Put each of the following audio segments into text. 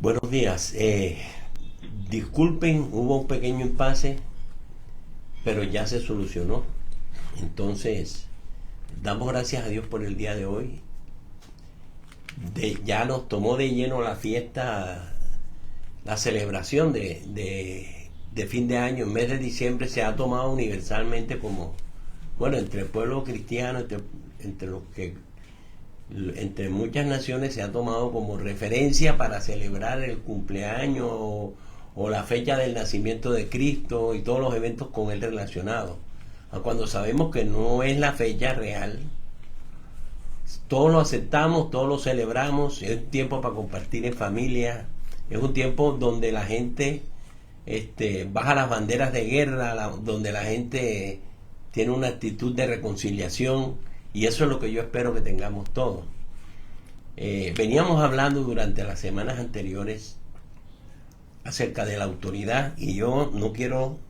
Buenos días. Disculpen, hubo un pequeño impasse, pero ya se solucionó. Entonces, damos gracias a Dios por el día de hoy. Ya nos tomó de lleno la fiesta, la celebración de fin de año. El mes de diciembre se ha tomado universalmente como, bueno, entre el pueblo cristiano, entre los que entre muchas naciones se ha tomado como referencia para celebrar el cumpleaños o la fecha del nacimiento de Cristo y todos los eventos con él relacionados. Cuando sabemos que no es la fecha real, todos lo aceptamos, todos lo celebramos. Es un tiempo para compartir en familia, es un tiempo donde la gente baja las banderas de guerra, donde la gente tiene una actitud de reconciliación, y eso es lo que yo espero que tengamos todos. Veníamos hablando durante las semanas anteriores acerca de la autoridad, y yo no quiero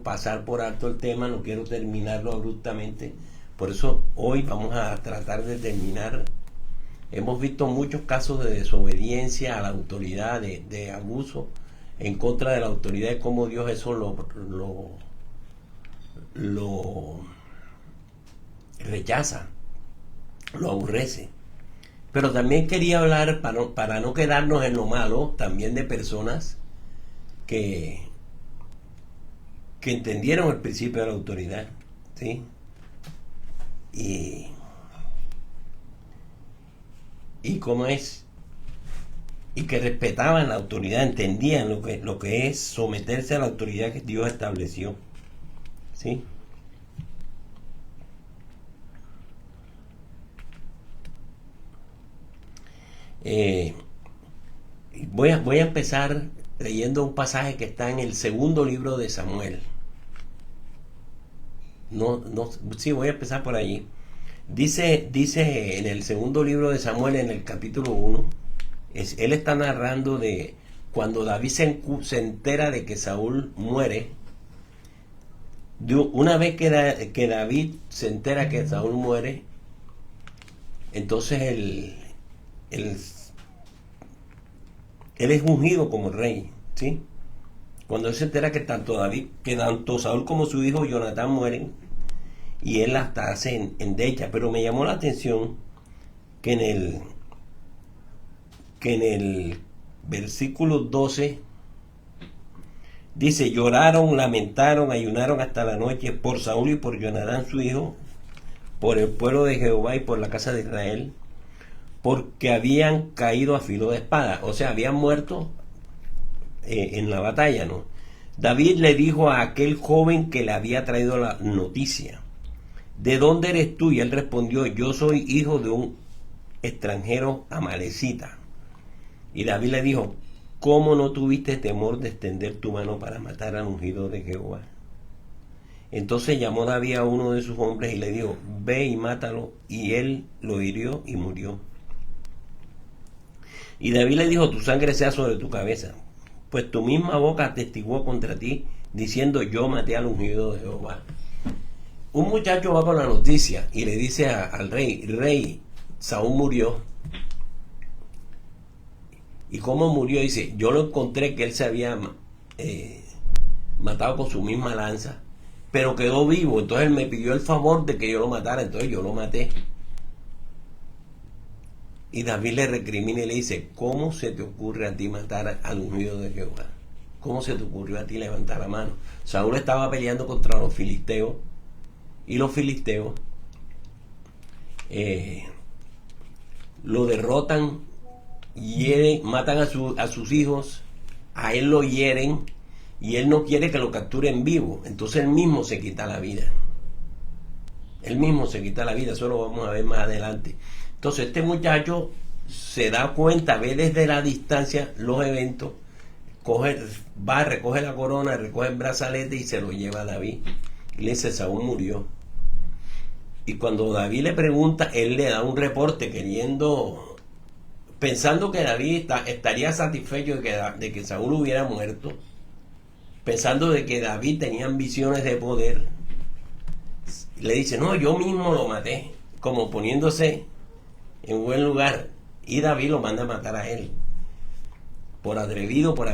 pasar por alto el tema, no quiero terminarlo abruptamente. Por eso hoy vamos a tratar de terminar. Hemos visto muchos casos de desobediencia a la autoridad, de abuso en contra de la autoridad, y cómo Dios eso lo rechaza, lo aborrece. Pero también quería hablar, para no quedarnos en lo malo, también de personas que entendieron el principio de la autoridad, ¿sí? Y cómo es, y que respetaban la autoridad, entendían lo que es someterse a la autoridad que Dios estableció, ¿sí? Voy a empezar leyendo un pasaje que está en el segundo libro de Samuel. Sí, voy a empezar por allí. Dice en el segundo libro de Samuel, en el capítulo 1, él está narrando de cuando David se entera de que Saúl muere. Una vez que David se entera que Saúl muere, entonces él es ungido como rey, ¿sí? Cuando él se entera que tanto Saúl como su hijo Jonatán mueren, y él hasta hace endecha. Pero me llamó la atención que en el versículo 12 dice: lloraron, lamentaron, ayunaron hasta la noche por Saúl y por Jonatán su hijo, por el pueblo de Jehová y por la casa de Israel, porque habían caído a filo de espada. O sea, habían muerto en la batalla, ¿no? David le dijo a aquel joven que le había traído la noticia: ¿de dónde eres tú? Y él respondió: yo soy hijo de un extranjero amalecita. Y David le dijo: ¿cómo no tuviste temor de extender tu mano para matar al ungido de Jehová? Entonces llamó David a uno de sus hombres y le dijo: ve y mátalo. Y él lo hirió y murió. Y David le dijo: tu sangre sea sobre tu cabeza, pues tu misma boca atestiguó contra ti, diciendo: yo maté al ungido de Jehová. Un muchacho va con la noticia y le dice al rey: rey, Saúl murió. ¿Y cómo murió? Dice: yo lo encontré que él se había matado con su misma lanza, pero quedó vivo. Entonces él me pidió el favor de que yo lo matara, entonces yo lo maté. Y David le recrimina y le dice: ¿cómo se te ocurre a ti matar al ungido de Jehová? ¿Cómo se te ocurrió a ti levantar la mano? Saúl estaba peleando contra los filisteos, y los filisteos lo derrotan, hieren, matan a sus hijos, a él lo hieren, y él no quiere que lo capturen vivo. Entonces él mismo se quita la vida. Él mismo se quita la vida. Eso lo vamos a ver más adelante. Entonces este muchacho se da cuenta, ve desde la distancia los eventos, recoge la corona, recoge el brazalete y se lo lleva a David. Y le dice: Saúl murió. Y cuando David le pregunta, él le da un reporte pensando que David estaría satisfecho de que Saúl hubiera muerto, pensando de que David tenía ambiciones de poder. Le dice: no, yo mismo lo maté, como poniéndose en buen lugar, y David lo manda a matar a él. por atrevido, por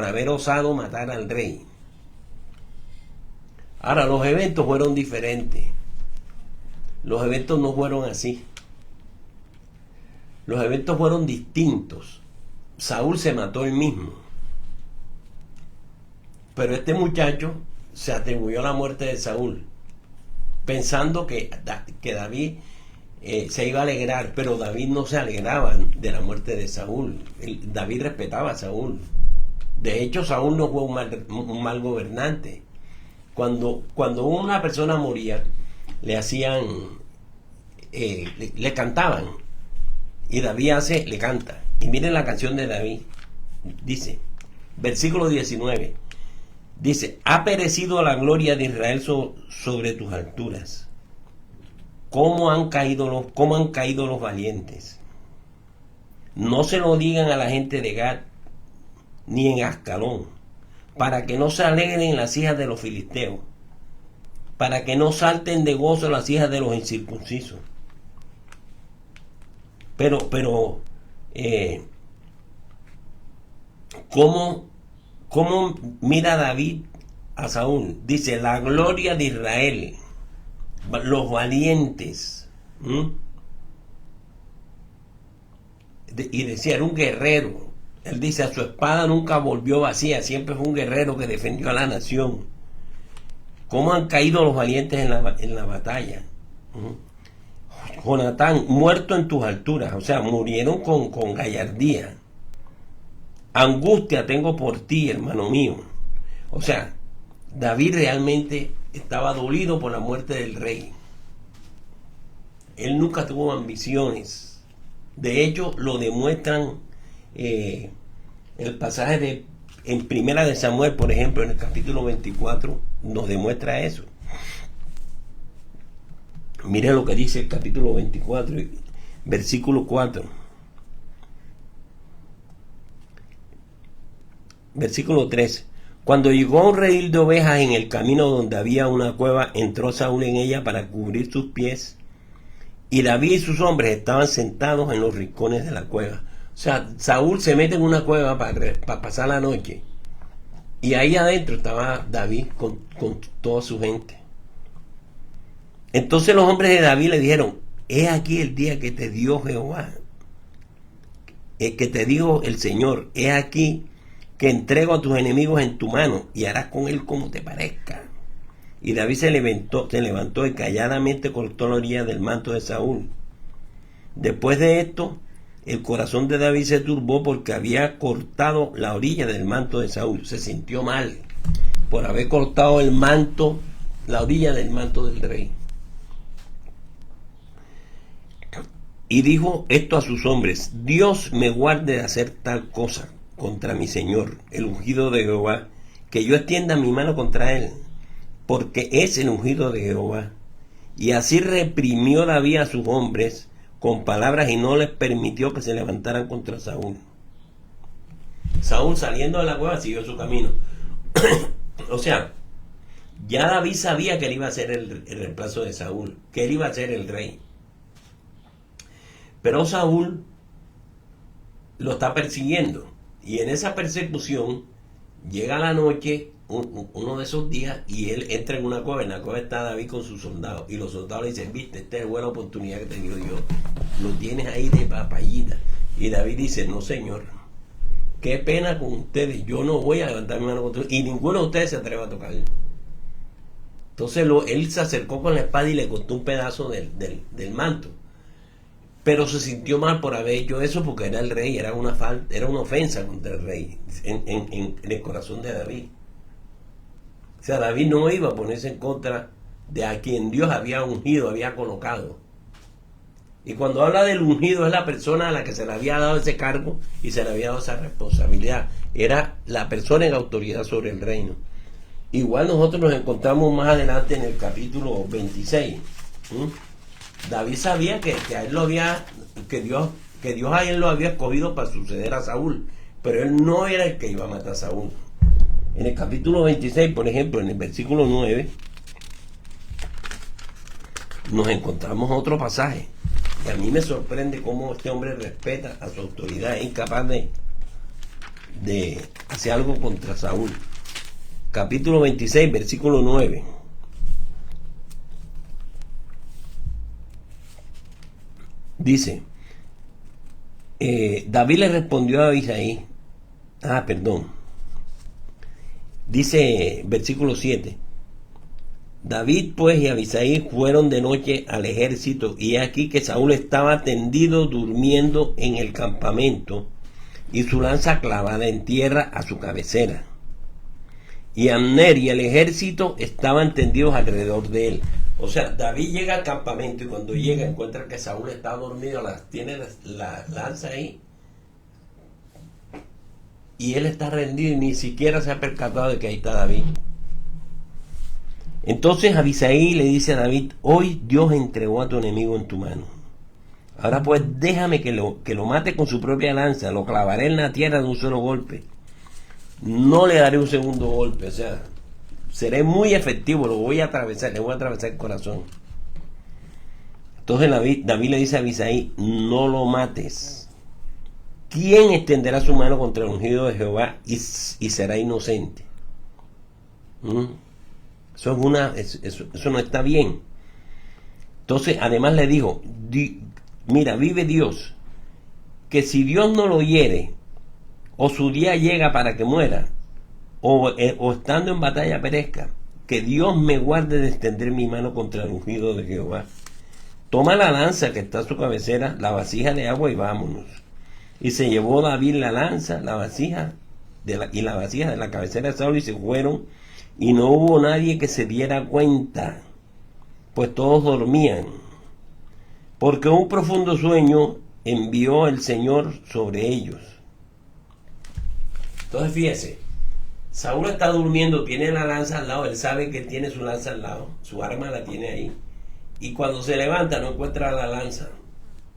haber osado matar al rey. Ahora, los eventos fueron diferentes. Los eventos no fueron así. Los eventos fueron distintos. Saúl se mató él mismo. Pero este muchacho se atribuyó la muerte de Saúl, pensando que David se iba a alegrar, pero David no se alegraba de la muerte de Saúl. David respetaba a Saúl. De hecho, Saúl no fue un mal gobernante. Cuando una persona moría, le hacían, le cantaban, y David le canta. Y miren la canción de David, dice, versículo 19, dice: ha perecido la gloria de Israel sobre tus alturas. ¿Cómo han caído los valientes? No se lo digan a la gente de Gad ni en Ascalón, para que no se alegren las hijas de los filisteos, para que no salten de gozo las hijas de los incircuncisos. Pero ¿cómo mira David a Saúl? Dice: la gloria de Israel, los valientes. Y decía, era un guerrero. Él dice: a su espada nunca volvió vacía, siempre fue un guerrero que defendió a la nación. ¿Cómo han caído los valientes en la batalla? Jonatán, muerto en tus alturas, o sea, murieron con gallardía. Angustia tengo por ti, hermano mío. O sea, David realmente estaba dolido por la muerte del rey. Él nunca tuvo ambiciones. De hecho, lo demuestran el pasaje en Primera de Samuel, por ejemplo, en el capítulo 24, nos demuestra eso. Mire lo que dice el capítulo 24, versículo 4. Versículo 3. Cuando llegó a un redil de ovejas en el camino donde había una cueva, entró Saúl en ella para cubrir sus pies, y David y sus hombres estaban sentados en los rincones de la cueva. O sea, Saúl se mete en una cueva para pasar la noche, y ahí adentro estaba David con toda su gente. Entonces los hombres de David le dijeron: he aquí el día que te dio Jehová, que te dijo el Señor, he aquí que entrego a tus enemigos en tu mano y harás con él como te parezca. Y David se levantó y calladamente cortó la orilla del manto de Saúl. Después de esto, el corazón de David se turbó porque había cortado la orilla del manto de Saúl. Se sintió mal por haber cortado el manto, la orilla del manto del rey. Y dijo esto a sus hombres: Dios me guarde de hacer tal cosa contra mi señor, el ungido de Jehová, que yo extienda mi mano contra él, porque es el ungido de Jehová. Y así reprimió David a sus hombres con palabras y no les permitió que se levantaran contra Saúl. Saúl, saliendo de la cueva, siguió su camino. O sea, ya David sabía que él iba a ser el reemplazo de Saúl, que él iba a ser el rey. Pero Saúl lo está persiguiendo, y en esa persecución llega la noche, uno de esos días, y él entra en una cueva. En la cueva está David con sus soldados, y los soldados le dicen: viste, esta es buena oportunidad que te digo yo, lo tienes ahí de papayita. Y David dice: no, señor, qué pena con ustedes, yo no voy a levantar mi mano contra ustedes, y ninguno de ustedes se atreve a tocar. Entonces él se acercó con la espada y le cortó un pedazo del manto. Pero se sintió mal por haber hecho eso, porque era el rey, era una ofensa contra el rey en el corazón de David. O sea, David no iba a ponerse en contra de a quien Dios había ungido, había colocado. Y cuando habla del ungido, es la persona a la que se le había dado ese cargo y se le había dado esa responsabilidad. Era la persona en autoridad sobre el reino. Igual nosotros nos encontramos más adelante en el capítulo 26. David sabía que a él que Dios a él lo había escogido para suceder a Saúl, pero él no era el que iba a matar a Saúl. En el capítulo 26, por ejemplo, en el versículo 9, nos encontramos otro pasaje. Y a mí me sorprende cómo este hombre respeta a su autoridad, es incapaz de hacer algo contra Saúl. Capítulo 26, versículo 9. Dice, David le respondió a Abisaí, dice versículo 7, David pues y Abisaí fueron de noche al ejército, y aquí que Saúl estaba tendido durmiendo en el campamento, y su lanza clavada en tierra a su cabecera. Y Abner y el ejército estaban tendidos alrededor de él. O sea, David llega al campamento y cuando llega encuentra que Saúl está dormido, tiene la lanza ahí, y él está rendido y ni siquiera se ha percatado de que ahí está David. Entonces Abisaí le dice a David, hoy Dios entregó a tu enemigo en tu mano. Ahora pues déjame que lo mate con su propia lanza, lo clavaré en la tierra de un solo golpe. No le daré un segundo golpe, o sea, seré muy efectivo, le voy a atravesar el corazón. Entonces David le dice a Abisaí, no lo mates. ¿Quién extenderá su mano contra el ungido de Jehová y será inocente? Eso no está bien. Entonces además le dijo, mira, vive Dios, que si Dios no lo hiere, o su día llega para que muera, o estando en batalla perezca, que Dios me guarde de extender mi mano contra el ungido de Jehová. Toma la lanza que está a su cabecera, la vasija de agua, y vámonos. Y se llevó David la lanza, la vasija y la vasija de la cabecera de Saúl, y se fueron, y no hubo nadie que se diera cuenta, pues todos dormían, porque un profundo sueño envió el Señor sobre ellos. Entonces fíjese, Saúl está durmiendo, tiene la lanza al lado, él sabe que tiene su lanza al lado, su arma la tiene ahí, y cuando se levanta no encuentra la lanza,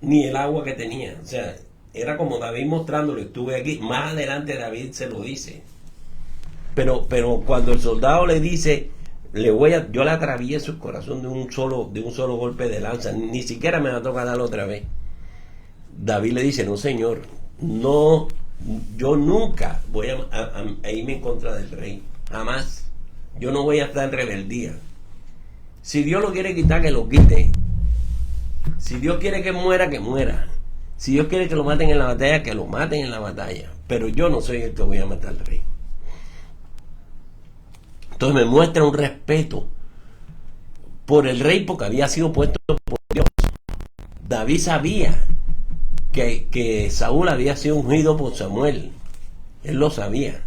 ni el agua que tenía. O sea, era como David mostrándolo, estuve aquí, más adelante David se lo dice, pero cuando el soldado le dice, yo le atravieso el corazón de un solo golpe de lanza, ni siquiera me va a tocar darlo otra vez. David le dice, no señor, no, yo nunca voy a irme en contra del rey, jamás. Yo no voy a estar en rebeldía. Si Dios lo quiere quitar, que lo quite. Si Dios quiere que muera, que muera. Si Dios quiere que lo maten en la batalla, que lo maten en la batalla. Pero yo no soy el que voy a matar al rey. Entonces me muestra un respeto por el rey, porque había sido puesto por Dios. David sabía que Saúl había sido ungido por Samuel. Él lo sabía.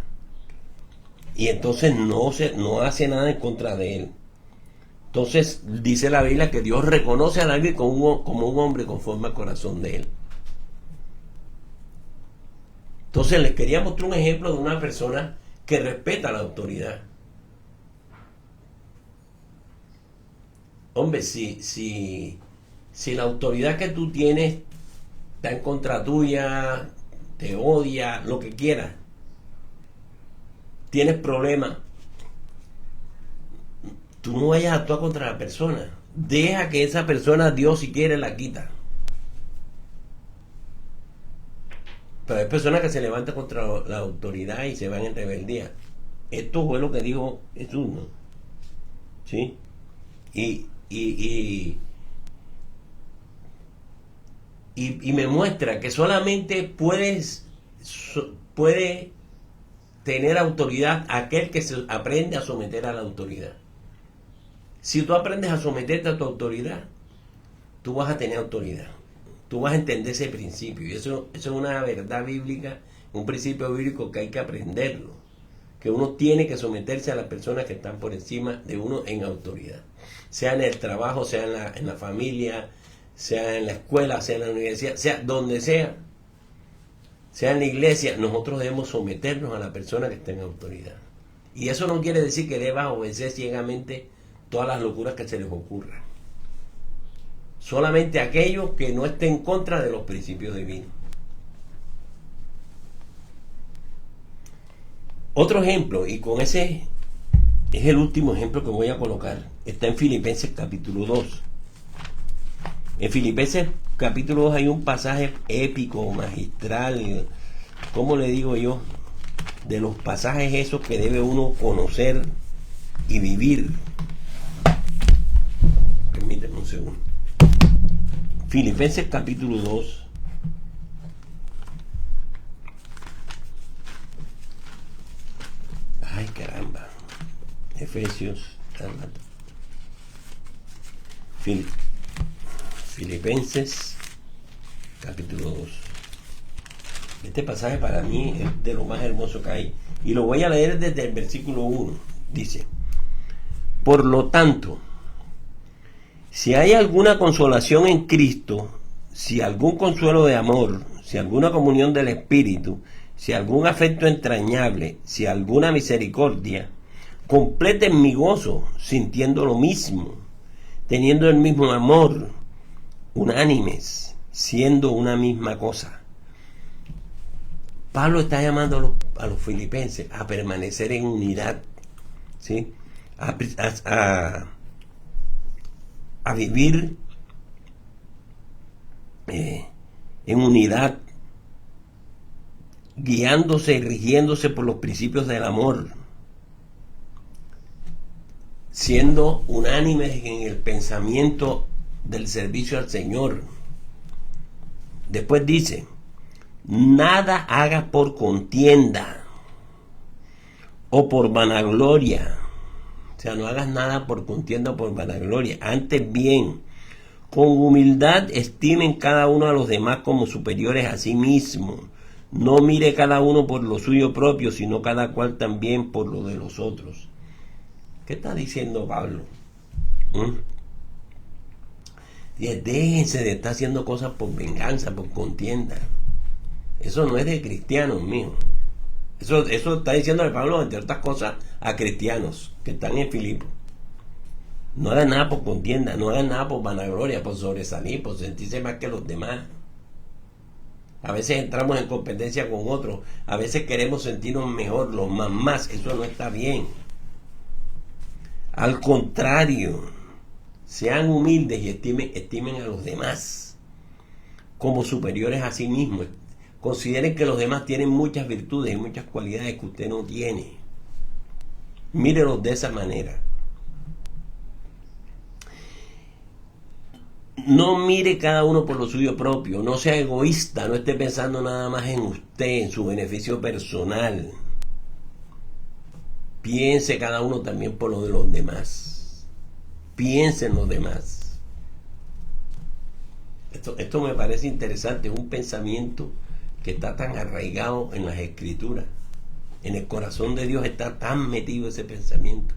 Y entonces no hace nada en contra de él. Entonces dice la Biblia que Dios reconoce a David como un hombre conforme al corazón de él. Entonces les quería mostrar un ejemplo de una persona que respeta la autoridad. Hombre, si la autoridad que tú tienes está en contra tuya, te odia, lo que quieras, tienes problemas, tú no vayas a actuar contra la persona. Deja que esa persona, Dios si quiere, la quita. Pero hay personas que se levantan contra la autoridad y se van en rebeldía. Esto fue lo que dijo Jesús, ¿no? ¿Sí? Y me muestra que solamente puede tener autoridad aquel que se aprende a someter a la autoridad. Si tú aprendes a someterte a tu autoridad, tú vas a tener autoridad. Tú vas a entender ese principio. Y eso es una verdad bíblica, un principio bíblico que hay que aprenderlo. Que uno tiene que someterse a las personas que están por encima de uno en autoridad. Sea en el trabajo, sea en la familia, sea en la escuela, sea en la universidad, sea donde sea en la iglesia, nosotros debemos someternos a la persona que está en autoridad. Y eso no quiere decir que debas obedecer ciegamente todas las locuras que se les ocurran. Solamente aquello que no esté en contra de los principios divinos. Otro ejemplo, y con ese es el último ejemplo que voy a colocar, está en Filipenses capítulo 2. En Filipenses capítulo 2 hay un pasaje épico, magistral, ¿cómo le digo yo? De los pasajes esos que debe uno conocer y vivir. Permíteme un segundo. Filipenses capítulo 2. Ay, caramba. Efesios. Filipenses capítulo 2. Este pasaje para mí es de lo más hermoso que hay. Y lo voy a leer desde el versículo 1. Dice: por lo tanto, si hay alguna consolación en Cristo, si algún consuelo de amor, si alguna comunión del Espíritu, si algún afecto entrañable, si alguna misericordia, completen mi gozo, sintiendo lo mismo, teniendo el mismo amor, unánimes, siendo una misma cosa. Pablo está llamando a los filipenses a permanecer en unidad, ¿sí? A vivir en unidad, guiándose y rigiéndose por los principios del amor, siendo unánimes en el pensamiento del servicio al Señor. Después dice: nada hagas por contienda o por vanagloria. O sea, no hagas nada por contienda o por vanagloria. Antes bien, con humildad estimen cada uno a los demás como superiores a sí mismo. No mire cada uno por lo suyo propio, sino cada cual también por lo de los otros. ¿Qué está diciendo Pablo? Déjense de estar haciendo cosas por venganza, por contienda. Eso no es de cristianos, mío. Eso está diciendo el Pablo, entre otras cosas, a cristianos que están en Filipo. No hagan nada por contienda, no hagan nada por vanagloria, por sobresalir, por sentirse más que los demás. A veces entramos en competencia con otros, a veces queremos sentirnos mejor, los más, eso no está bien. Al contrario, sean humildes y estimen a los demás como superiores a sí mismos. Consideren que los demás tienen muchas virtudes y muchas cualidades que usted no tiene. Mírelos de esa manera. No mire cada uno por lo suyo propio. No sea egoísta. No esté pensando nada más en usted, en su beneficio personal. Piense cada uno también por lo de los demás. Piense en los demás. Esto me parece interesante. Es un pensamiento que está tan arraigado en las Escrituras. En el corazón de Dios está tan metido ese pensamiento,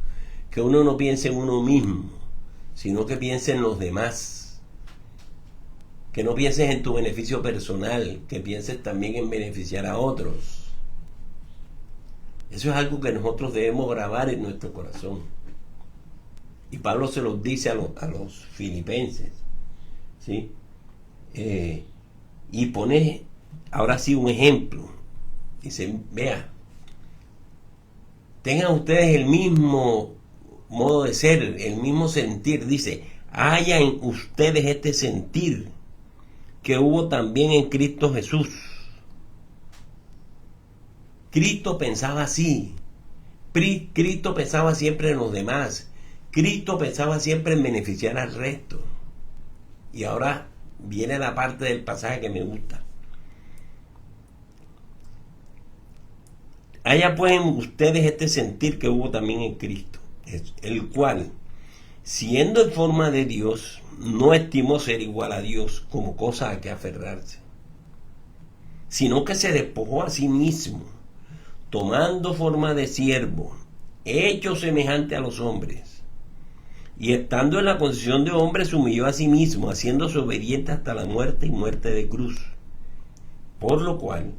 que uno no piense en uno mismo, sino que piense en los demás. Que no pienses en tu beneficio personal, que pienses también en beneficiar a otros. Eso es algo que nosotros debemos grabar en nuestro corazón. Y Pablo se los dice a los filipenses, ¿sí? Y pone ahora sí un ejemplo. Dice: vea, tengan ustedes el mismo modo de ser, el mismo sentir. Dice: haya en ustedes este sentir que hubo también en Cristo Jesús. Cristo pensaba así. Cristo pensaba siempre en los demás. Cristo pensaba siempre en beneficiar al resto. Y ahora viene la parte del pasaje que me gusta. Haya pues en ustedes este sentir que hubo también en Cristo, el cual, siendo en forma de Dios, no estimó ser igual a Dios como cosa a que aferrarse, sino que se despojó a sí mismo, tomando forma de siervo, hecho semejante a los hombres, y estando en la condición de hombre se humilló a sí mismo, haciéndose obediente hasta la muerte y muerte de cruz. Por lo cual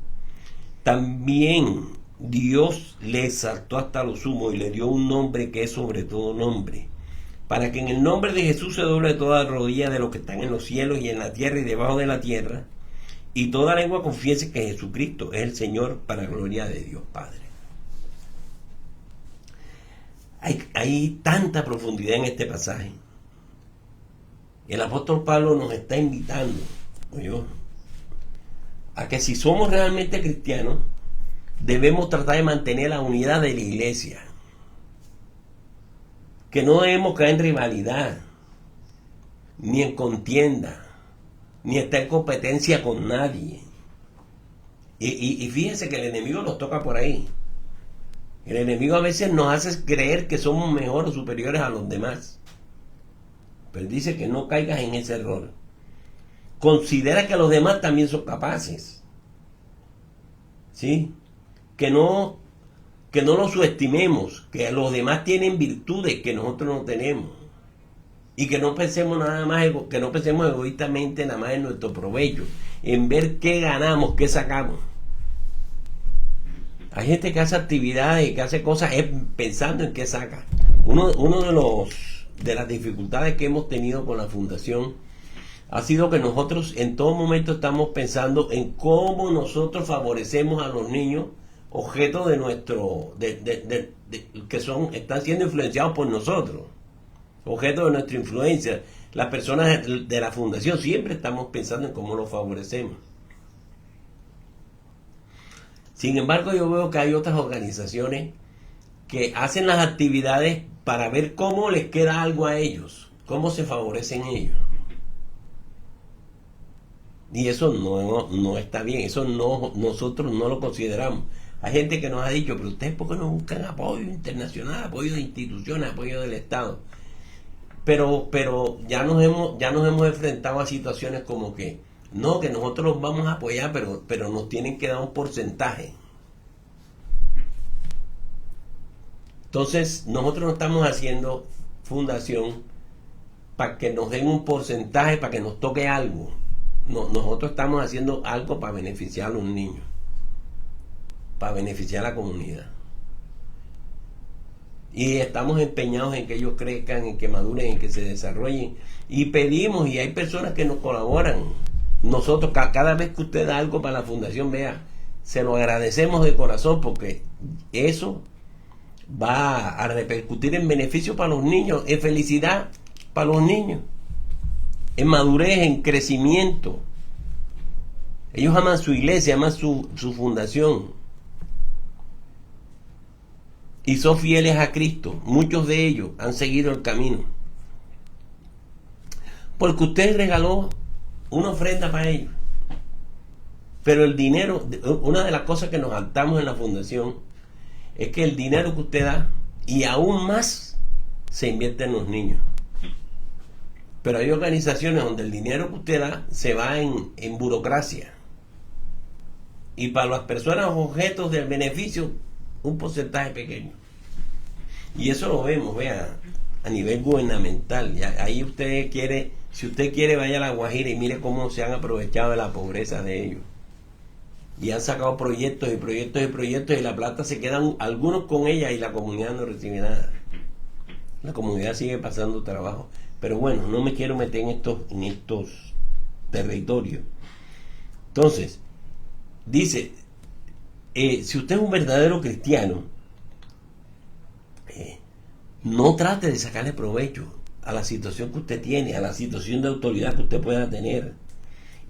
también Dios le exaltó hasta lo sumo y le dio un nombre que es sobre todo nombre, para que en el nombre de Jesús se doble toda rodilla de los que están en los cielos y en la tierra y debajo de la tierra, y toda lengua confiese que Jesucristo es el Señor, para gloria de Dios Padre. Hay tanta profundidad en este pasaje. El apóstol Pablo nos está invitando Oye, a que si somos realmente cristianos, debemos tratar de mantener la unidad de la iglesia. Que no debemos caer en rivalidad, ni en contienda, ni estar en competencia con nadie. Y fíjense que el enemigo nos toca por ahí. El enemigo a veces nos hace creer que somos mejores o superiores a los demás. Pero dice que no caigas en ese error. Considera que los demás también son capaces. ¿Sí? Que no lo subestimemos, que los demás tienen virtudes que nosotros no tenemos. Y que no pensemos que no pensemos egoístamente nada más en nuestro provecho, en ver qué ganamos, qué sacamos. Hay gente que hace actividades, que hace cosas pensando en qué saca. Uno de las dificultades que hemos tenido con la fundación ha sido que nosotros en todo momento estamos pensando en cómo nosotros favorecemos a los niños objeto de nuestro que están siendo influenciados por nosotros, objeto de nuestra influencia. Las personas de la fundación siempre estamos pensando en cómo los favorecemos. Sin embargo, yo veo que hay otras organizaciones que hacen las actividades para ver cómo les queda algo a ellos, cómo se favorecen ellos. Y eso no está bien, eso nosotros no lo consideramos. Hay gente que nos ha dicho, pero ustedes ¿por qué no buscan apoyo internacional, apoyo de instituciones, apoyo del Estado? Pero ya nos hemos enfrentado a situaciones como que nosotros los vamos a apoyar, pero nos tienen que dar un porcentaje. Entonces, nosotros no estamos haciendo fundación para que nos den un porcentaje, para que nos toque algo. No, nosotros estamos haciendo algo para beneficiar a los niños, para beneficiar a la comunidad. Y estamos empeñados en que ellos crezcan, en que maduren, en que se desarrollen. Y pedimos, y hay personas que nos colaboran. Nosotros, cada vez que usted da algo para la fundación, vea, se lo agradecemos de corazón, porque eso va a repercutir en beneficio para los niños, en felicidad para los niños, en madurez, en crecimiento. Ellos aman su iglesia, aman su fundación. Y son fieles a Cristo. Muchos de ellos han seguido el camino. Porque usted regaló una ofrenda para ellos. Pero el dinero, una de las cosas que nos saltamos en la fundación, es que el dinero que usted da, y aún más, se invierte en los niños. Pero hay organizaciones donde el dinero que usted da se va en burocracia. Y para las personas objetos del beneficio, un porcentaje pequeño. Y eso lo vemos, vea, a nivel gubernamental. Ahí si usted quiere, vaya a La Guajira y mire cómo se han aprovechado de la pobreza de ellos. Y han sacado proyectos y proyectos y proyectos, y la plata se quedan algunos con ella y la comunidad no recibe nada. La comunidad sigue pasando trabajo. Pero bueno, no me quiero meter en estos territorios. Entonces, dice, si usted es un verdadero cristiano, no trate de sacarle provecho a la situación que usted tiene, a la situación de autoridad que usted pueda tener.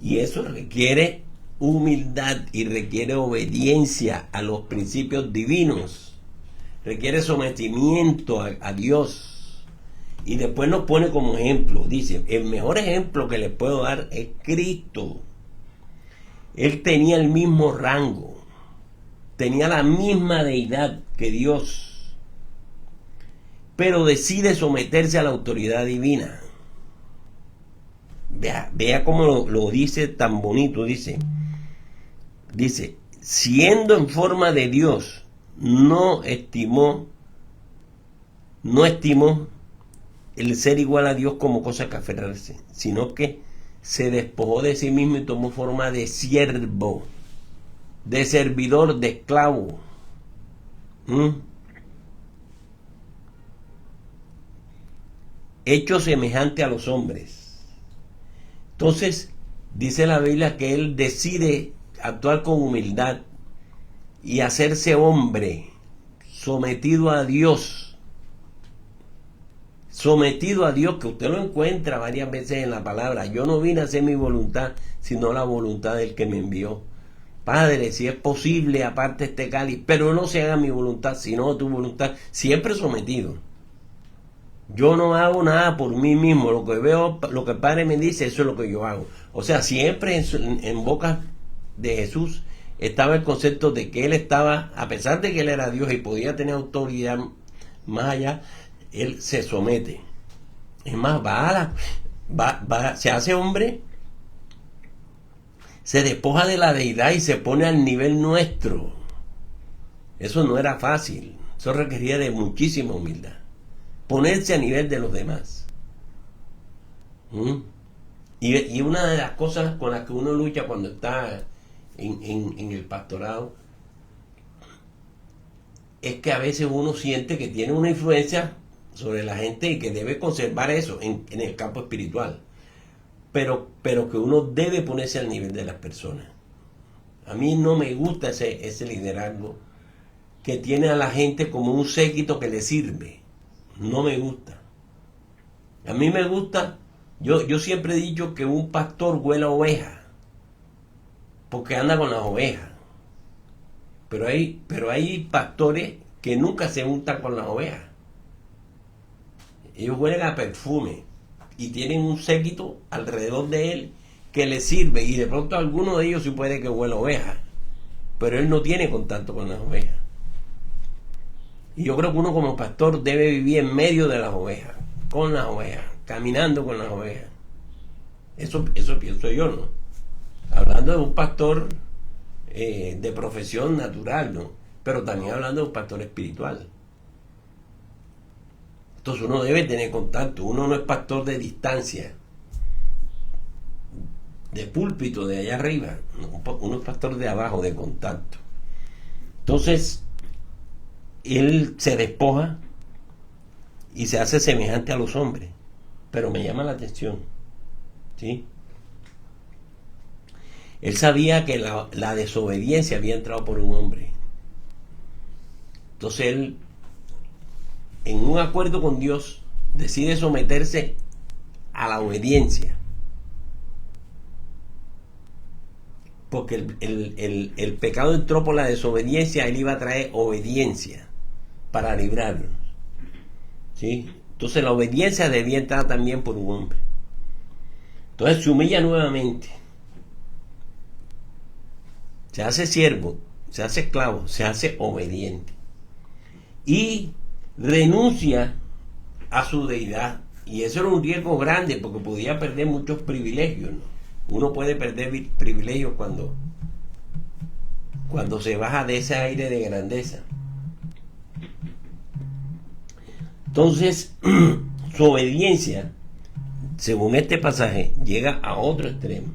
Y eso requiere humildad y requiere obediencia a los principios divinos. Requiere sometimiento a Dios. Y después nos pone como ejemplo. Dice, el mejor ejemplo que les puedo dar es Cristo. Él tenía el mismo rango. Tenía la misma deidad que Dios. Pero decide someterse a la autoridad divina. Vea cómo lo dice tan bonito. Dice, siendo en forma de Dios, no estimó el ser igual a Dios como cosa que aferrarse, sino que se despojó de sí mismo y tomó forma de siervo, de servidor, de esclavo. Hecho semejante a los hombres. Entonces, dice la Biblia que él decide actuar con humildad y hacerse hombre, sometido a Dios. Sometido a Dios, que usted lo encuentra varias veces en la palabra. Yo no vine a hacer mi voluntad, sino la voluntad del que me envió. Padre, si es posible, aparte este cáliz, pero no se haga mi voluntad, sino tu voluntad. Siempre sometido. Yo no hago nada por mí mismo. Lo que veo, lo que el Padre me dice, eso es lo que yo hago. O sea, siempre en boca de Jesús estaba el concepto de que Él estaba, a pesar de que Él era Dios y podía tener autoridad más allá, Él se somete. Es más, se hace hombre, se despoja de la deidad y se pone al nivel nuestro. Eso no era fácil. Eso requería de muchísima humildad. Ponerse a nivel de los demás. Y una de las cosas con las que uno lucha cuando está en el pastorado es que a veces uno siente que tiene una influencia sobre la gente y que debe conservar eso en el campo espiritual, pero que uno debe ponerse al nivel de las personas. A mí no me gusta ese liderazgo que tiene a la gente como un séquito que le sirve. No me gusta. A mí me gusta, yo siempre he dicho que un pastor huele a oveja, porque anda con las ovejas. Pero hay pastores que nunca se untan con las ovejas. Ellos huelen a perfume y tienen un séquito alrededor de él que le sirve, y de pronto alguno de ellos sí puede que huela a oveja, pero él no tiene contacto con las ovejas. Y yo creo que uno como pastor debe vivir en medio de las ovejas, con las ovejas, caminando con las ovejas. Eso pienso yo, ¿no? Hablando de un pastor de profesión natural, ¿no? Pero también hablando de un pastor espiritual. Entonces uno debe tener contacto. Uno no es pastor de distancia, de púlpito, de allá arriba. Uno es pastor de abajo, de contacto. Entonces él se despoja y se hace semejante a los hombres. Pero me llama la atención, ¿sí? Él sabía que la desobediencia había entrado por un hombre. Entonces él, en un acuerdo con Dios, decide someterse a la obediencia. Porque el pecado entró por la desobediencia, él iba a traer obediencia para librarnos, ¿sí? Entonces la obediencia debía entrar también por un hombre. Entonces se humilla nuevamente. Se hace siervo, se hace esclavo, se hace obediente. Y renuncia a su deidad. Y eso era un riesgo grande porque podía perder muchos privilegios, ¿no? Uno puede perder privilegios cuando se baja de ese aire de grandeza. Entonces, su obediencia, según este pasaje, llega a otro extremo.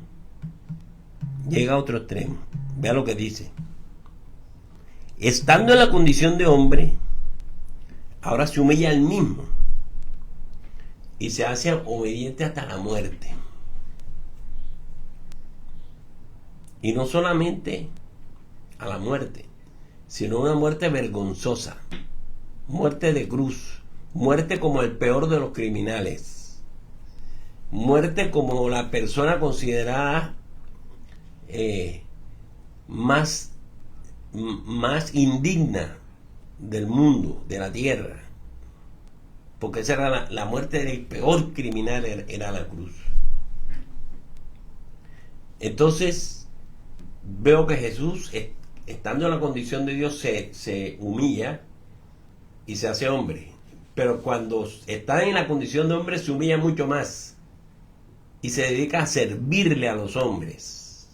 Llega a otro extremo. Vea lo que dice. Estando en la condición de hombre, ahora se humilla al mismo y se hace obediente hasta la muerte. Y no solamente a la muerte, sino una muerte vergonzosa, muerte de cruz, muerte como el peor de los criminales, muerte como la persona considerada más indigna del mundo, de la tierra, porque esa era la muerte del peor criminal, era la cruz. Entonces veo que Jesús, estando en la condición de Dios, se humilla y se hace hombre, pero cuando está en la condición de hombre se humilla mucho más y se dedica a servirle a los hombres.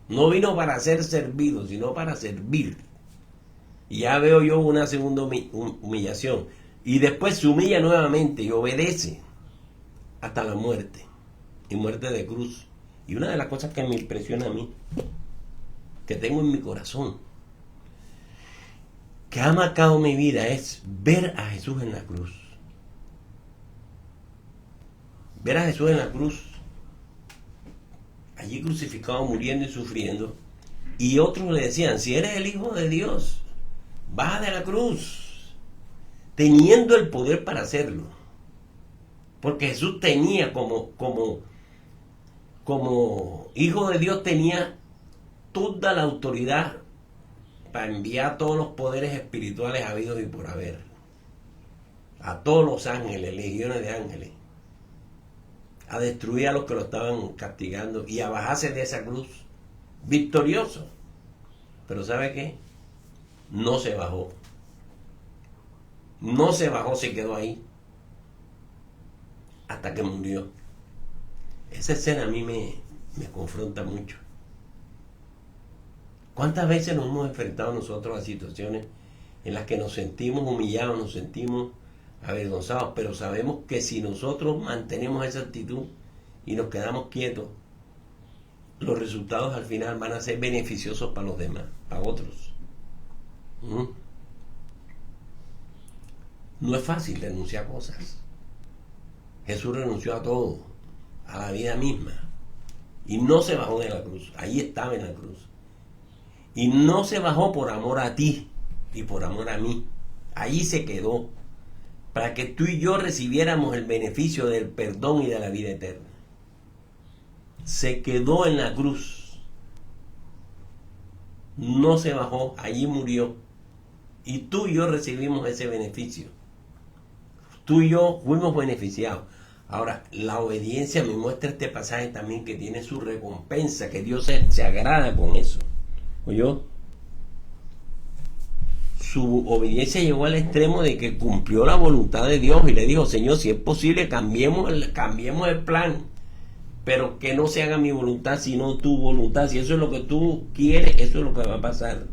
No vino para ser servido, sino para servir. Y ya veo yo una segunda humillación. Y después se humilla nuevamente y obedece hasta la muerte. Y muerte de cruz. Y una de las cosas que me impresiona a mí, que tengo en mi corazón, que ha marcado mi vida, es ver a Jesús en la cruz. Ver a Jesús en la cruz, allí crucificado, muriendo y sufriendo, y otros le decían: si eres el Hijo de Dios, baja de la cruz, teniendo el poder para hacerlo, porque Jesús tenía como como hijo de Dios tenía toda la autoridad para enviar todos los poderes espirituales habidos y por haber, a todos los ángeles, legiones de ángeles, a destruir a los que lo estaban castigando y a bajarse de esa cruz victorioso. Pero ¿sabe qué? No se bajó. No se bajó, se quedó ahí hasta que murió. Esa escena a mí me confronta mucho. ¿Cuántas veces nos hemos enfrentado nosotros a situaciones en las que nos sentimos humillados, nos sentimos avergonzados, pero sabemos que si nosotros mantenemos esa actitud y nos quedamos quietos, los resultados al final van a ser beneficiosos para los demás, para otros? No es fácil renunciar a cosas. Jesús renunció a todo, a la vida misma, y no se bajó de la cruz. Ahí estaba en la cruz. Y no se bajó por amor a ti y por amor a mí. Allí se quedó para que tú y yo recibiéramos el beneficio del perdón y de la vida eterna. Se quedó en la cruz. No se bajó, allí murió. Y tú y yo recibimos ese beneficio. Tú y yo fuimos beneficiados. Ahora, la obediencia me muestra este pasaje también que tiene su recompensa, que Dios se agrada con eso. ¿Oyó? Su obediencia llegó al extremo de que cumplió la voluntad de Dios y le dijo: Señor, si es posible, cambiemos el plan, pero que no se haga mi voluntad sino tu voluntad. Si eso es lo que tú quieres, eso es lo que va a pasar.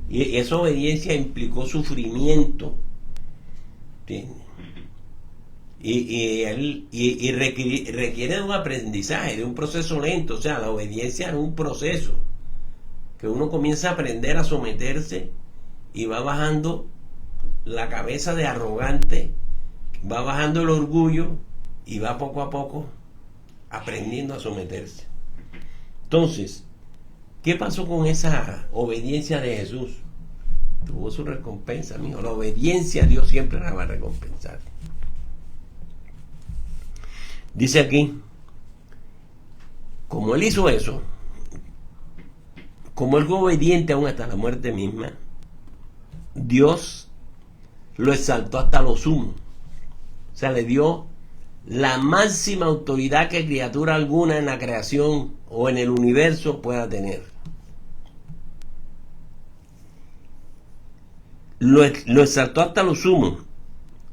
Y esa obediencia implicó sufrimiento, ¿entiendes? Y requiere de un aprendizaje, de un proceso lento. O sea, la obediencia es un proceso que uno comienza a aprender a someterse y va bajando la cabeza de arrogante, va bajando el orgullo y va poco a poco aprendiendo a someterse. Entonces, ¿qué pasó con esa obediencia de Jesús? Tuvo su recompensa, amigo. La obediencia Dios siempre la va a recompensar. Dice aquí, como él hizo eso, como él fue obediente aún hasta la muerte misma, Dios lo exaltó hasta lo sumo. O sea, le dio la máxima autoridad que criatura alguna en la creación o en el universo pueda tener. Lo exaltó hasta lo sumo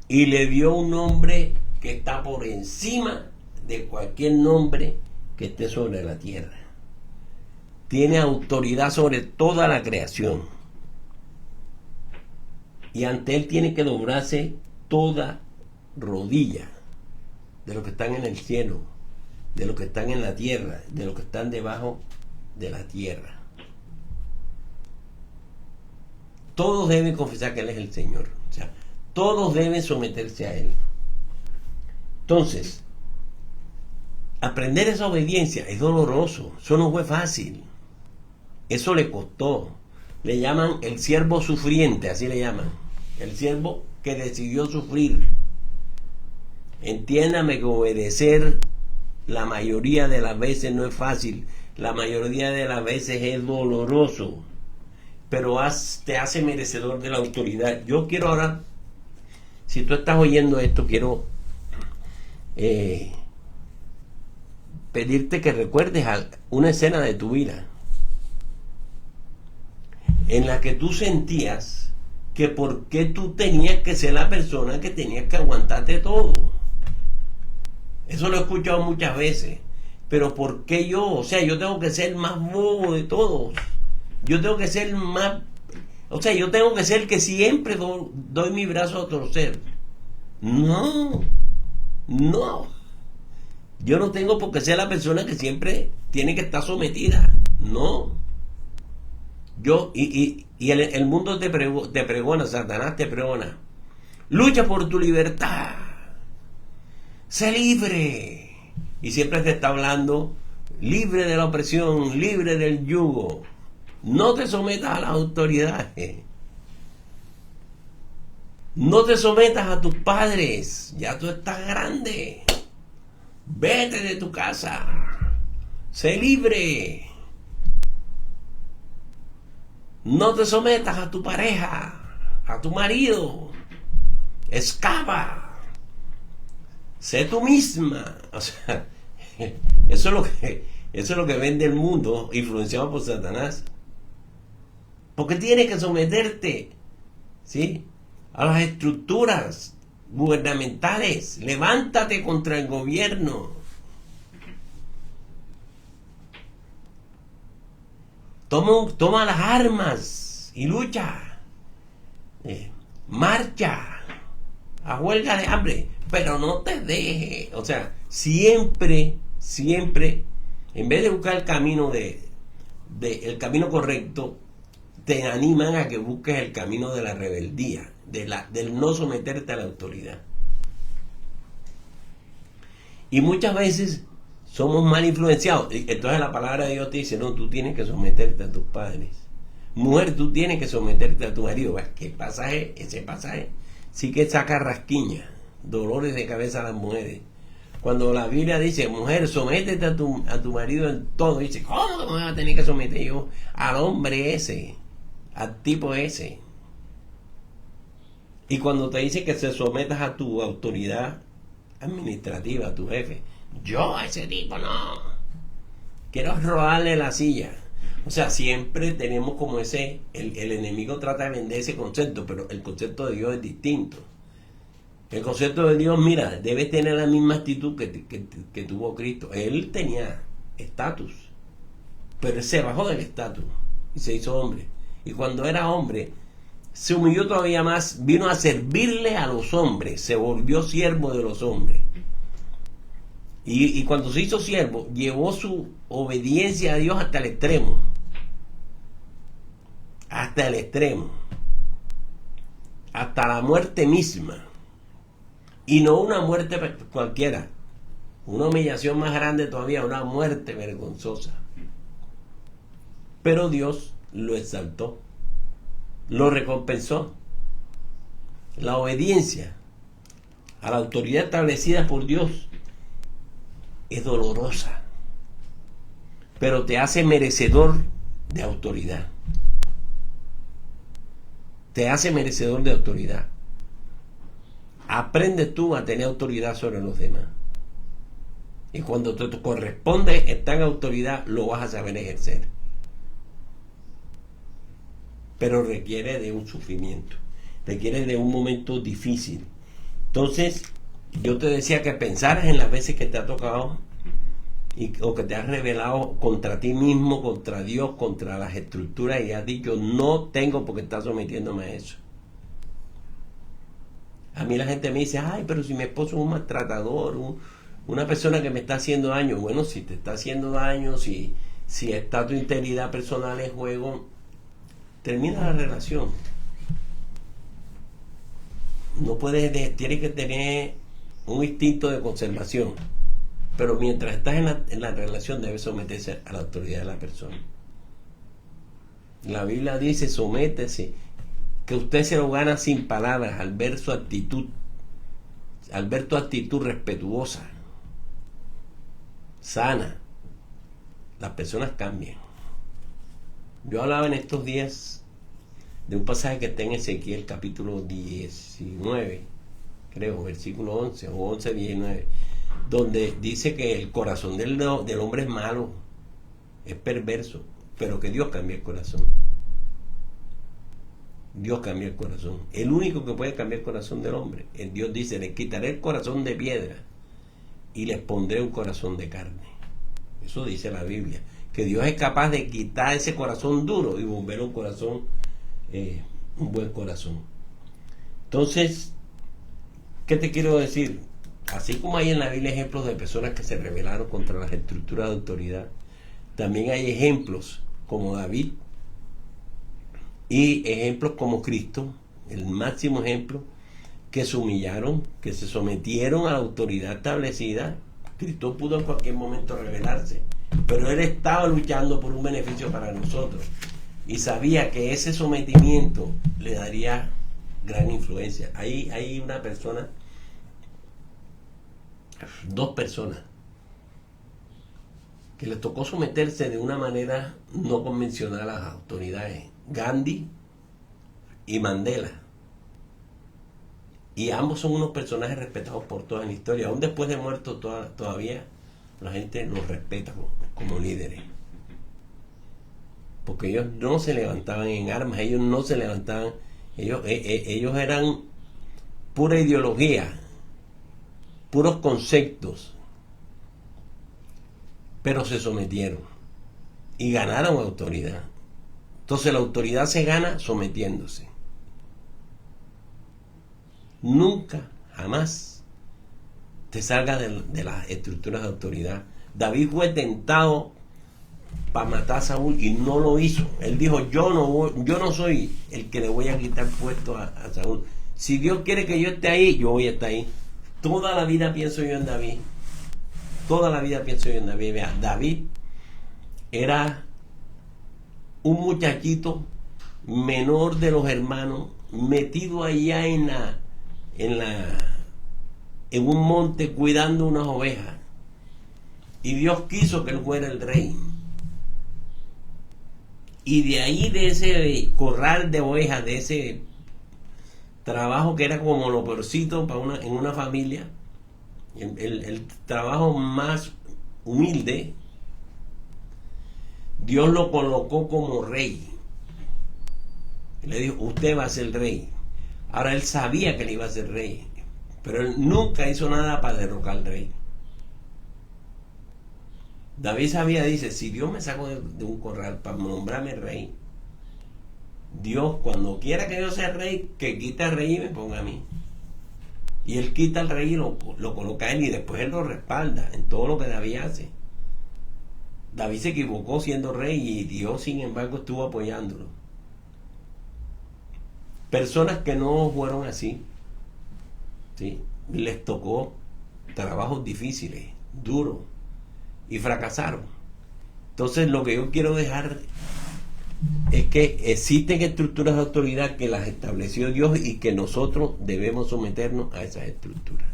y le dio un nombre que está por encima de cualquier nombre que esté sobre la tierra. Tiene autoridad sobre toda la creación. Y ante él tiene que doblarse toda rodilla, de los que están en el cielo, de los que están en la tierra, de los que están debajo de la tierra. Todos deben confesar que él es el Señor. O sea, todos deben someterse a él. Entonces, aprender esa obediencia es doloroso. Eso no fue fácil. Eso le costó. Le llaman el siervo sufriente, así le llaman. El siervo que decidió sufrir. Entiéndame que obedecer la mayoría de las veces no es fácil. La mayoría de las veces es doloroso. Pero te hace merecedor de la autoridad. Yo quiero ahora, si tú estás oyendo esto, quiero pedirte que recuerdes una escena de tu vida en la que tú sentías que por qué tú tenías que ser la persona que tenías que aguantarte todo. Eso lo he escuchado muchas veces. Pero ¿por qué yo? O sea, yo tengo que ser el más bobo de todos. Yo tengo que ser más... O sea, yo tengo que ser el que siempre doy mi brazo a torcer. No. Yo no tengo por qué ser la persona que siempre tiene que estar sometida. No. El mundo te pregona, Satanás te pregona. Lucha por tu libertad. Sé libre. Y siempre te está hablando libre de la opresión, libre del yugo. No te sometas a las autoridades. No te sometas a tus padres. Ya tú estás grande. Vete de tu casa. Sé libre. No te sometas a tu pareja, a tu marido. Escapa. Sé tú misma. O sea, eso es lo que vende el mundo, influenciado por Satanás. Porque tienes que someterte, ¿sí?, a las estructuras gubernamentales. Levántate contra el gobierno. Toma las armas y lucha. Marcha a huelga de hambre, pero no te dejes. O sea, siempre, en vez de buscar el camino el camino correcto, te animan a que busques el camino de la rebeldía, del no someterte a la autoridad. Y muchas veces somos mal influenciados. Entonces la palabra de Dios te dice, no, tú tienes que someterte a tus padres. Mujer, tú tienes que someterte a tu marido. ¿Qué pasaje? Ese pasaje sí que saca rasquiña, dolores de cabeza a las mujeres. Cuando la Biblia dice, mujer, sométete a tu marido en todo, dice, ¿cómo que me voy a tener que someter yo al hombre ese, al tipo ese? Y cuando te dice que se sometas a tu autoridad administrativa, a tu jefe, yo a ese tipo no, quiero robarle la silla. O sea, siempre tenemos como el enemigo trata de vender ese concepto, pero el concepto de Dios es distinto. El concepto de Dios, mira, debes tener la misma actitud que tuvo Cristo. Él tenía estatus, pero él se bajó del estatus y se hizo hombre. Y cuando era hombre, se humilló todavía más, vino a servirle a los hombres, se volvió siervo de los hombres. Y cuando se hizo siervo, llevó su obediencia a Dios hasta el extremo. Hasta el extremo. Hasta la muerte misma. Y no una muerte cualquiera. Una humillación más grande todavía, una muerte vergonzosa. Pero Dios lo exaltó. Lo recompensó. La obediencia a la autoridad establecida por Dios es dolorosa, pero te hace merecedor de autoridad. Te hace merecedor de autoridad. Aprende tú a tener autoridad sobre los demás. Y cuando te corresponde estar en autoridad, lo vas a saber ejercer. Pero requiere de un sufrimiento. Requiere de un momento difícil. Entonces, yo te decía que pensaras en las veces que te ha tocado o que te has rebelado contra ti mismo, contra Dios, contra las estructuras y has dicho, no tengo por qué estar sometiéndome a eso. A mí la gente me dice, ay, pero si mi esposo es un maltratador, una persona que me está haciendo daño. Bueno, si te está haciendo daño, si está tu integridad personal en juego, termina la relación. No puedes, tienes que tener un instinto de conservación, pero mientras estás en la relación debes someterse a la autoridad de la persona. La Biblia dice, sométese, que usted se lo gana sin palabras al ver su actitud, al ver tu actitud respetuosa, sana. Las personas cambian. Yo hablaba en estos días de un pasaje que está en Ezequiel capítulo 19, creo, versículo 11 o 11, 19, donde dice que el corazón del hombre es malo, es perverso, pero que Dios cambia el corazón. Dios cambia el corazón. El único que puede cambiar el corazón del hombre, Dios dice, les quitaré el corazón de piedra y les pondré un corazón de carne. Eso dice la Biblia, que Dios es capaz de quitar ese corazón duro y volver un corazón, un buen corazón. Entonces, ¿qué te quiero decir? Así como hay en la Biblia ejemplos de personas que se rebelaron contra las estructuras de autoridad, también hay ejemplos como David y ejemplos como Cristo, el máximo ejemplo, que se humillaron, que se sometieron a la autoridad establecida. Cristo pudo en cualquier momento rebelarse, pero él estaba luchando por un beneficio para nosotros y sabía que ese sometimiento le daría gran influencia. Hay una persona, dos personas que les tocó someterse de una manera no convencional a las autoridades. Gandhi y Mandela. Y ambos son unos personajes respetados por toda la historia. Aún después de muertos todavía la gente los respeta como líderes. Porque ellos no se levantaban en armas, ellos no se levantaban, ellos eran pura ideología, puros conceptos, pero se sometieron y ganaron autoridad. Entonces la autoridad se gana sometiéndose. Nunca, jamás te salgas de las estructuras de autoridad. David fue tentado para matar a Saúl y no lo hizo. Él dijo, yo no soy el que le voy a quitar puesto a Saúl. Si Dios quiere que yo esté ahí, yo voy a estar ahí. Toda la vida pienso yo en David. Toda la vida pienso yo en David. Vea, David era un muchachito menor de los hermanos, metido allá en un monte cuidando unas ovejas. Y Dios quiso que él fuera el rey. Y de ahí, de ese corral de ovejas, de ese trabajo que era como lo peorcito en una familia, el trabajo más humilde, Dios lo colocó como rey. Le dijo, usted va a ser rey. Ahora él sabía que él iba a ser rey, pero él nunca hizo nada para derrocar al rey. David sabía, dice, si Dios me sacó de un corral para nombrarme rey, Dios, cuando quiera que yo sea rey, que quite al rey y me ponga a mí. Y él quita al rey y lo coloca a él, y después él lo respalda en todo lo que David hace. David se equivocó siendo rey y Dios, sin embargo, estuvo apoyándolo. Personas que no fueron así, ¿sí? Les tocó trabajos difíciles, duros, y fracasaron. Entonces lo que yo quiero dejar es que existen estructuras de autoridad que las estableció Dios y que nosotros debemos someternos a esas estructuras.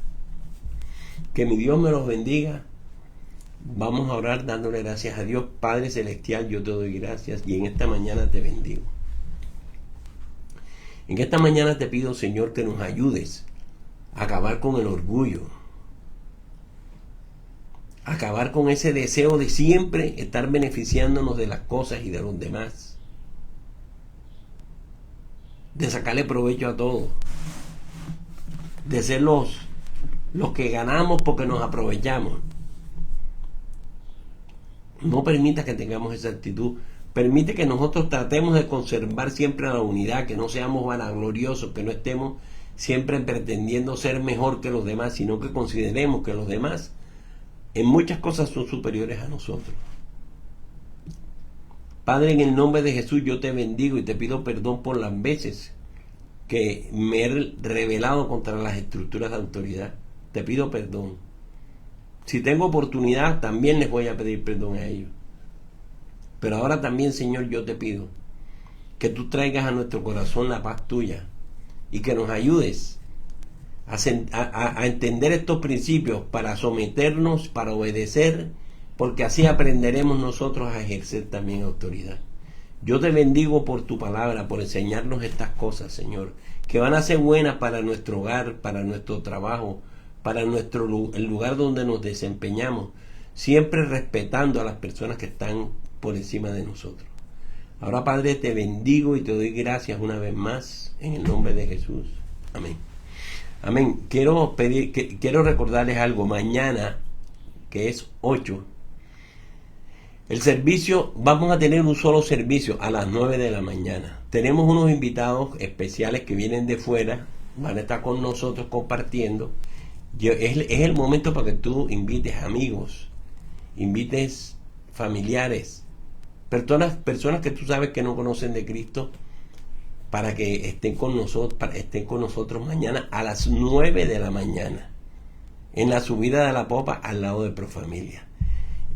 Que mi Dios me los bendiga. Vamos a orar dándole gracias a Dios. Padre Celestial, yo te doy gracias y en esta mañana te bendigo. En esta mañana te pido, Señor, que nos ayudes a acabar con el orgullo, acabar con ese deseo de siempre estar beneficiándonos de las cosas y de los demás, de sacarle provecho a todo, de ser los que ganamos porque nos aprovechamos. No permita que tengamos esa actitud. Permite que nosotros tratemos de conservar siempre la unidad, que no seamos vanagloriosos, que no estemos siempre pretendiendo ser mejor que los demás, sino que consideremos que los demás en muchas cosas son superiores a nosotros. Padre, en el nombre de Jesús yo te bendigo y te pido perdón por las veces que me he rebelado contra las estructuras de autoridad. Te pido perdón. Si tengo oportunidad, también les voy a pedir perdón a ellos. Pero ahora también, Señor, yo te pido que tú traigas a nuestro corazón la paz tuya y que nos ayudes a entender estos principios para someternos, para obedecer, porque así aprenderemos nosotros a ejercer también autoridad. Yo te bendigo por tu palabra, por enseñarnos estas cosas, Señor, que van a ser buenas para nuestro hogar, para nuestro trabajo, para el lugar donde nos desempeñamos, siempre respetando a las personas que están por encima de nosotros. Ahora, Padre, te bendigo y te doy gracias una vez más en el nombre de Jesús. Amén. Amén. Quiero recordarles algo. Mañana, que es 8, el servicio, vamos a tener un solo servicio a las 9 de la mañana. Tenemos unos invitados especiales que vienen de fuera, van a estar con nosotros compartiendo. Es el momento para que tú invites amigos, invites familiares, personas que tú sabes que no conocen de Cristo, para que estén con nosotros mañana a las 9 de la mañana en la subida de la popa al lado de Profamilia.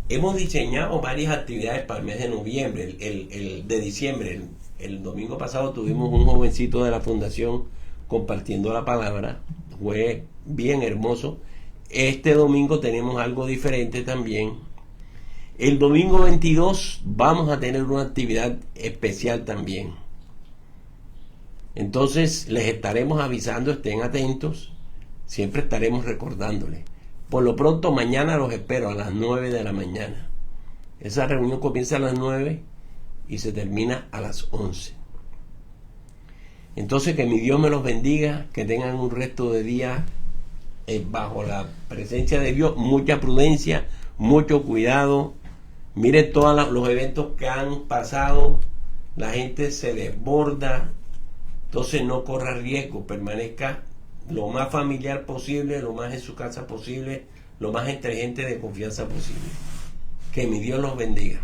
Hemos diseñado varias actividades para el mes de noviembre, el de diciembre. El domingo pasado tuvimos un jovencito de la fundación compartiendo la palabra, fue bien hermoso. Este domingo tenemos algo diferente también. El domingo 22 vamos a tener una actividad especial también. Entonces les estaremos avisando, estén atentos, siempre estaremos recordándoles. Por lo pronto mañana los espero a las 9 de la mañana. Esa reunión comienza a las 9 y se termina a las 11. Entonces que mi Dios me los bendiga, que tengan un resto de día bajo la presencia de Dios, mucha prudencia, mucho cuidado. Miren todos los eventos que han pasado, la gente se desborda, entonces no corra riesgo, permanezca lo más familiar posible, lo más en su casa posible, lo más entre gente de confianza posible. Que mi Dios los bendiga.